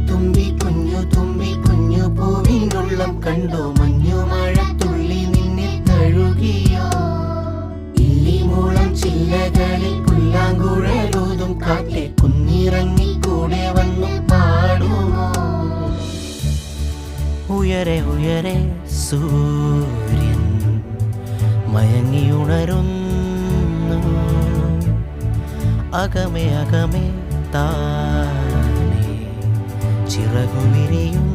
തുമ്പി കുഞ്ഞു പൂവിനുള്ളം കണ്ടോ മഞ്ഞു മഴത്തുള്ളി നിന്നിൽ തഴുകിയോ ഇല്ലിമൂളം ചില്ലകളിൽ പുല്ലാങ്കുഴലൂതും കാറ്റെ കുന്നിറങ്ങി കൂടെ വന്നു പാടുമോ ഉയരെ ഉയരെ സൂര്യൻ മയങ്ങിയുണരുന്നു അകമേ അകമേ താനേ ചിറകു വിരിയും